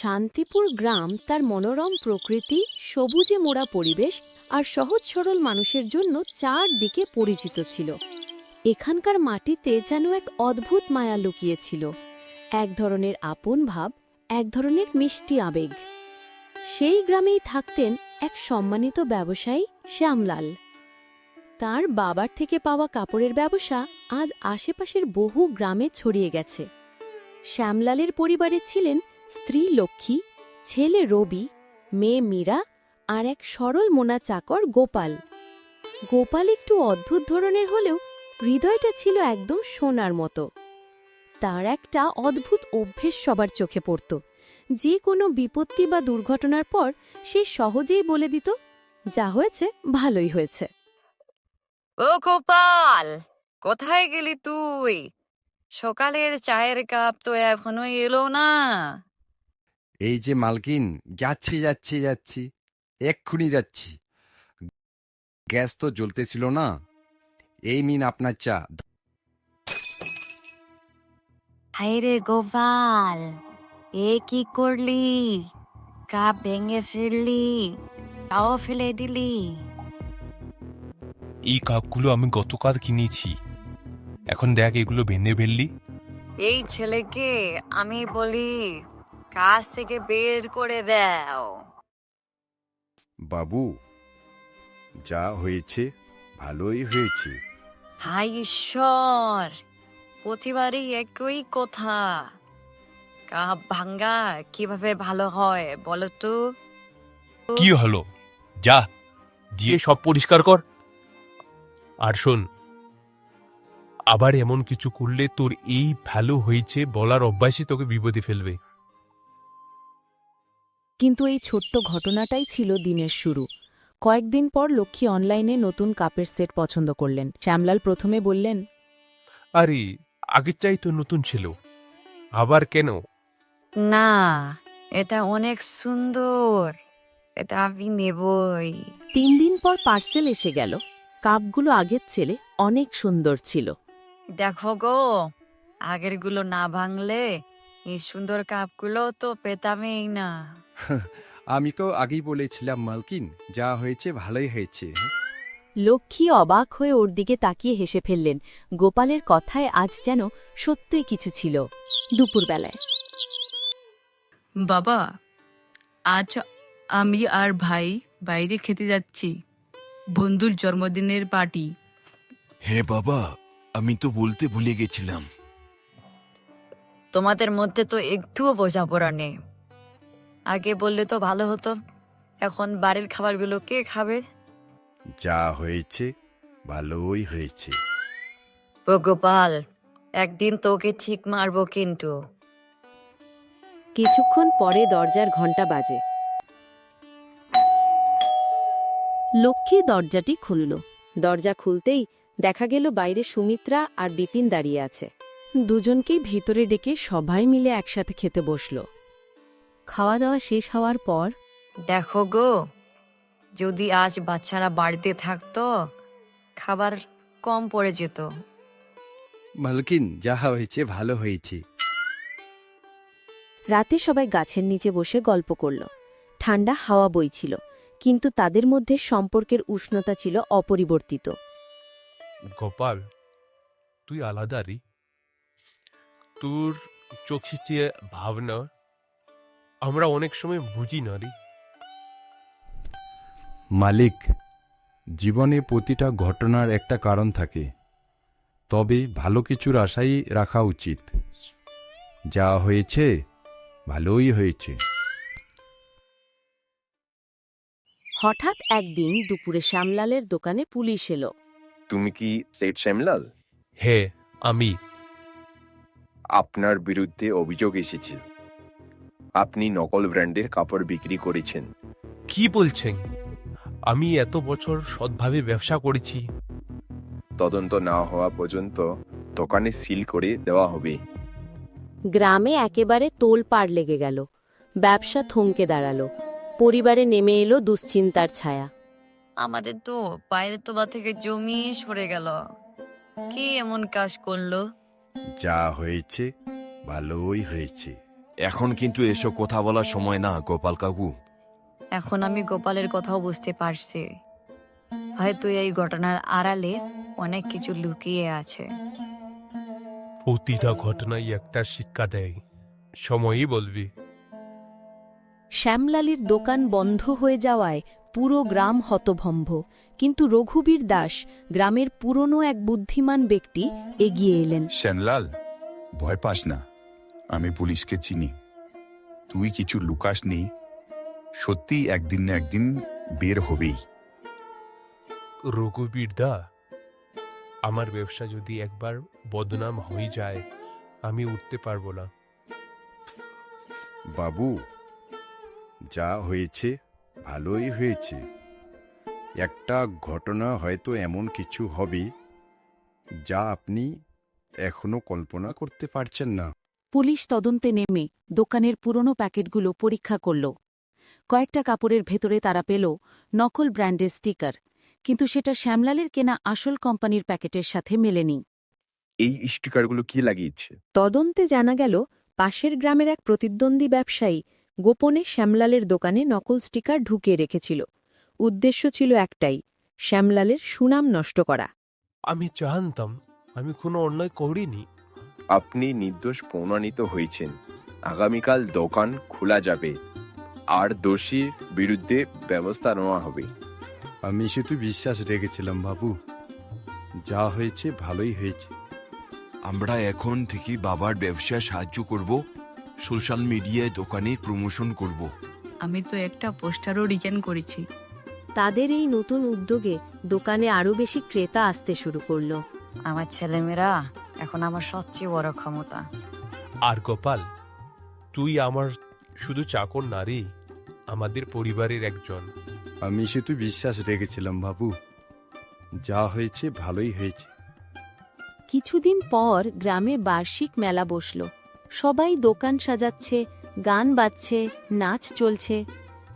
শান্তিপুর গ্রাম তার মনোরম প্রকৃতি, সবুজে মোড়া পরিবেশ আর সহজ সরল মানুষের জন্য চারদিকে পরিচিত ছিল। এখানকার মাটিতে যেন এক অদ্ভুত মায়া লুকিয়েছিল, এক ধরনের আপন ভাব, এক ধরনের মিষ্টি আবেগ। সেই গ্রামেই থাকতেন এক সম্মানিত ব্যবসায়ী শ্যামলাল। তার বাবার থেকে পাওয়া কাপড়ের ব্যবসা আজ আশেপাশের বহু গ্রামে ছড়িয়ে গেছে। শ্যামলালের পরিবারে ছিলেন স্ত্রী লক্ষ্মী, ছেলে রবি, মেয়ে মীরা আর এক সরল মোনা চাকর গোপাল। গোপাল একটু অদ্ভুত ধরনের হলেও হৃদয়টা ছিল একদম সোনার মতো। তার একটা অদ্ভুত অভ্যেস সবার চোখে পড়ত। যে কোনো বিপত্তি বা দুর্ঘটনার পর সে সহজেই বলে দিত, যা হয়েছে ভালোই হয়েছে। ও গোপাল, কোথায় গেলি তুই? সকালের চায়ের কাপ তো এখনো এলো না। এই যে মালকিন, যাচ্ছি যাচ্ছি যাচ্ছি, এক্ষুনি যাচ্ছি। গ্যাস তো জ্বলতেছিল না। এই নিন আপনার চা। হায় রে গোপাল, এ কি করলি? কাপ ভেঙে ফেললি, তাও ফেলে দিলি। এই কাপগুলো আমি গতকাল কিনেছি, এখন দেখ এগুলো ভেঙে ফেললি। এই ছেলেকে আমি বলি কাজ থেকে বের করে দাও। বাবু, যা হয়েছে ভালোই হয়েছে। হায় ঈশ্বর, প্রতিবারই একই কথা। কাপ ভাঙ্গা কিভাবে ভালো হয় বলো তো? কি হলো? যা দিয়ে সব পরিষ্কার কর। আর শোন, আবার এমন কিছু করলে তোর এই ভালো হয়েছে বলার অভ্যাসই তোকে বিপদে ফেলবে। কিন্তু এই ছোট্ট ঘটনাটাই ছিল দিনের শুরু। কয়েকদিন পর লক্ষ্মী অনলাইনে নতুন কাপের সেট পছন্দ করলেন। শ্যামলাল প্রথমে বললেন, আরে, আগের চাই তো নতুন ছিল, আবার কেন? না, এটা অনেক সুন্দর, এটা আমি নেবই। 3 দিন পর পার্সেল এসে গেল। কাপগুলো আগের চেয়ে অনেক সুন্দর ছিল। দেখো গো, আগের গুলো না ভাঙলে এই সুন্দর কাপগুলো তো পেতামই না। আমি তো আগেই বলেছিলাম মালকিন, যা হয়েছে ভালোই হয়েছে। লক্ষ্মী অবাক হয়ে ওর দিকে তাকিয়ে হেসে ফেললেন। গোপালের কথায় আজ যেন সত্যই কিছু ছিল। দুপুরবেলায় বাবা, আজ আমি আর ভাই বাইরে খেতে যাচ্ছি, বন্ধুর জন্মদিনের পার্টি। হ্যাঁ বাবা, আমি তো বলতে ভুলে গেছিলাম। তোমাদের মধ্যে তো একটুও বোঝাপড়া নেই। আগে বললে তো ভালো হতো। এখন বাড়ির খাবারগুলো কে খাবে? যা হয়েছে ভালোই হয়েছে। ও গোপাল, একদিন তোকে ঠিক মারবো কিন্তু। কিছুক্ষণ পরে দরজার ঘণ্টা বাজে। লক্ষ্মী দরজাটি খুলল। দরজা খুলতেই দেখা গেল বাইরে সুমিত্রা আর বিপিন দাঁড়িয়ে আছে। দুজনকেই ভিতরে ডেকে সবাই মিলে একসাথে খেতে বসল। খাওয়া দাওয়া শেষ হওয়ার পর দেখো গো, যদি আজ বাচ্চারা বাড়িতে থাকতো খাবার কম পড়ে যেত। মালকিন, যা হয়েছে ভালো হয়েছে। রাতে সবাই গাছের নিচে বসে গল্প করল। ঠান্ডা হাওয়া বইছিল, কিন্তু তাদের মধ্যে সম্পর্কের উষ্ণতা ছিল অপরিবর্তিত। গোপাল, তুই আলাদা রে। তোর চোখে যে ভাবনা আমরা অনেক সময় বুঝি না রে। মালিক, জীবনে প্রতিটা ঘটনার একটা কারণ থাকে, তবে ভালো কিছুর আশাই রাখা উচিত। যা হয়েছে ভালোই হয়েছে। হঠাৎ একদিন দুপুরে শ্যামলালের দোকানে পুলিশ এলো। তুমি কি সেট শ্যামলাল? হ্যাঁ, আমি। আপনার বিরুদ্ধে অভিযোগ এসেছে, আপনি নকল ব্র্যান্ডের কাপড় বিক্রি করেছেন। কি বলছেন? আমি এত বছর সৎভাবে ব্যবসা করেছি। তদন্ত না হওয়া পর্যন্ত দোকানে সিল করে দেওয়া হবে। গ্রামে একেবারে তোলপাড় লেগে গেল। ব্যবসা থমকে দাঁড়ালো। পরিবারে নেমে এলো দুশ্চিন্তার ছায়া। আমাদের তো বাইরে তোবা থেকে জমি সরে গেল। কি এমন কাজ করলো? যা হয়েছে ভালোই হয়েছে। এখন কিন্তু এসব কথা বলার সময় না গোপাল কাকু। এখন আমি গোপালের কথাও বুঝতে পারছি, হয়তো এই ঘটনার আড়ালে অনেক কিছু লুকিয়ে আছে। প্রতিটা ঘটনাই একটা শিক্ষা দেয়, সময়ই বলবি। শ্যামলালের দোকান বন্ধ হয়ে যাওয়ায় পুরো গ্রাম হতভম্ব, কিন্তু রঘুবীর দাস, গ্রামের পুরনো এক বুদ্ধিমান ব্যক্তি, এগিয়ে এলেন। শ্যামলাল, ভয় পাস না, আমি পুলিশকে চিনি। তুই কিছু লুকাস নেই, সত্যি একদিন না একদিন বের হবেই। রঘুবীর দা, আমার ব্যবসা যদি একবার বদনাম হয়ে যায়, আমি উঠতে পারবো না। বাবু, যা হয়েছে ভালোই হয়েছে। একটা ঘটনা হয়তো এমন কিছু হবে যা আপনি এখনো কল্পনা করতে পারছেন না। পুলিশ তদন্তে নেমে দোকানের পুরনো প্যাকেটগুলো পরীক্ষা করল। কয়েকটা কাপড়ের ভেতরে তারা পেল নকল ব্র্যান্ডের স্টিকার, কিন্তু সেটা শ্যামলালের কেনা আসল কোম্পানির প্যাকেটের সাথে মেলেনি। এই স্টিকারগুলো কি লাগিয়েছে? তদন্তে জানা গেল পাশের গ্রামের এক প্রতিদ্বন্দ্বী ব্যবসায়ী গোপনে শ্যামলালের দোকানে নকল স্টিকার ঢুকিয়ে রেখেছিল। উদ্দেশ্য ছিল একটাই, শ্যামলালের সুনাম নষ্ট করা। আমি জানতাম আমি কোনো অন্যায় করিনি। আপনি নির্দোষ প্রমাণিত হয়েছেন। আগামীকাল দোকান খোলা যাবে আর দোষীর বিরুদ্ধে ব্যবস্থা নেওয়া হবে। আমি শুধু বিশ্বাস রেখেছিলাম বাবু, যা হয়েছে ভালোই হয়েছে। আমরা এখন থেকে বাবার ব্যবসায় সাহায্য করব, সোশ্যাল মিডিয়ায় দোকানের প্রমোশন করব। আমি তো একটা পোস্টারও ডিজাইন করেছি। তাদের এই নতুন উদ্যোগে দোকানে আরও বেশি ক্রেতা আসতে শুরু করল। আমার ছেলেমেয়েরা এখন আমার সবচেয়ে বড় ক্ষমতা। আর গোপাল, তুই আমার শুধু চাকর না রে, আমাদের পরিবারের একজন। আমি শুধু বিশ্বাস রেখেছিলাম বাবু, যা হয়েছে ভালোই হয়েছে। কিছুদিন পর গ্রামে বার্ষিক মেলা বসল। সবাই দোকান সাজাচ্ছে, গান বাজছে, নাচ চলছে।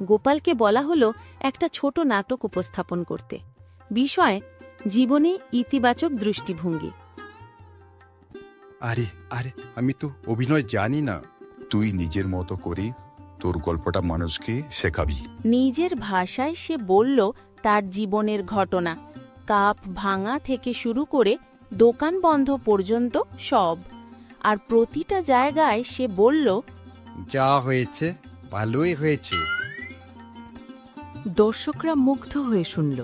গোপালকে বলা হলো একটা ছোট নাটক উপস্থাপন করতে। বিষয়, জীবনে ইতিবাচক দৃষ্টিভঙ্গি। আরে আরে, আমি তো অভিনয় জানি না। তুই নিজের মতো করে তোর গল্পটা মানুষকে শেখাবি। নিজের ভাষায় সে বলল তার জীবনের ঘটনা, কাপ ভাঙা থেকে শুরু করে দোকান বন্ধ পর্যন্ত সব। আর প্রতিটা জায়গায় সে বলল, যা হয়েছে ভালোই হয়েছে। দর্শকরা মুগ্ধ হয়ে শুনল।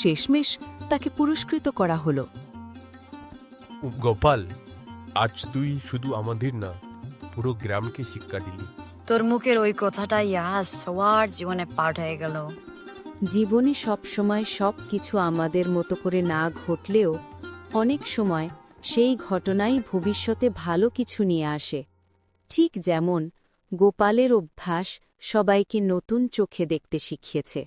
শেষমেশ তাকে পুরস্কৃত করা হলো। গোপাল, আজ তুই শুধু আমাদের না, পুরো গ্রামকে শিক্ষা দিলি। তোর মুখের ওই কথাটাই আজ সবার জীবনে পাঠ হয়ে গেল। জীবনে সবসময় সব কিছু আমাদের মতো করে না ঘটলেও অনেক সময় সেই ঘটনাই ভবিষ্যতে ভালো কিছু নিয়ে আসে। ঠিক যেমন গোপালের অভ্যাস সবাইকে নতুন চোখে দেখতে শিখিয়েছে।